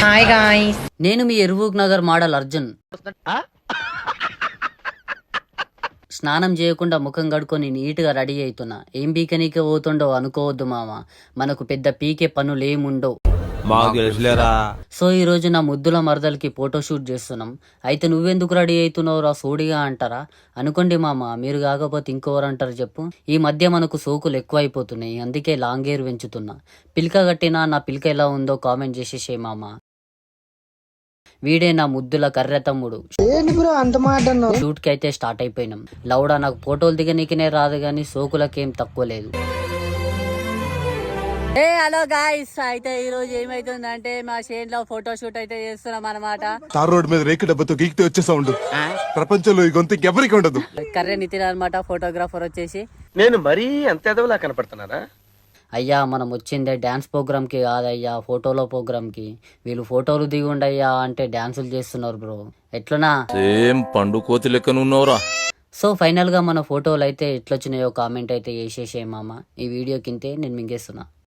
Hi guys, నేను మీ ఎరువుక్ Nagar model Arjun. స్నానం చేయకుండా ముఖం కడుకొని నీట్గా రెడీ అవుతున్నా. ఏం పీకనీకే పోతుండో అనుకోవద్దు మామ, మనకు పెద్ద పీకే పనులేముండవు. సో ఈ రోజు నా ముద్దుల మరదలకి ఫోటోషూట్ చేస్తున్నాం. అయితే నువ్వెందుకు రెడీ అవుతున్నావు రా సోడిగా అంటారా అనుకోండి మామ, మీరు కాకపోతే ఇంకోరు అంటారు చెప్పు. ఈ మధ్య మనకు సోకులు ఎక్కువ అయిపోతున్నాయి, అందుకే లాంగ్ హెయిర్ పెంచుతున్నా. పిల్క కట్టినా నా పిల్క ఎలా ఉందో కామెంట్ చేసేసే మామ. వీడే నా ముద్దుల కర్రె తమ్ముడు. షూట్ కి అయితే స్టార్ట్ అయిపోయినాం. లౌడా నాకు ఫోటోలు దిగనీకినే రాదు గానీ సోకులకేం తక్కువ లేదు. హలో గాయ్స్, అయితే ఈ రోజు ఏమైతుందంటే మా షేన్ లో ఫోటో షూట్ అయితే చేస్తున్నాం అనమాట. తార్ రోడ్ మీద రేకు డబ్బతో గీకితే వచ్చే సౌండ్ ప్రపంచంలో ఈ గొంతు ఎవరికి ఉండదు. కర్రె నితిన్ అనమాట ఫోటోగ్రాఫర్ వచ్చేసి. నేను మరీ అంత ఎదవలా కనపడుతున్నారా? అయ్యా మనం వచ్చిందే డ్యాన్స్ ప్రోగ్రామ్ కి కాదయ్యా, ఫోటోలో ప్రోగ్రామ్ కి. వీళ్ళు ఫోటోలు దిగుండయ్యా అంటే డ్యాన్సులు చేస్తున్నారు బ్రో. ఎట్లనా ఏం పండు కోతి లెక్కనున్నావురా. సో ఫైనల్ గా మన ఫోటోలు అయితే ఎట్లొచ్చినాయో కామెంట్ అయితే చేసేసే మామ. ఈ వీడియో కింతే నేను మింగేస్తున్నా.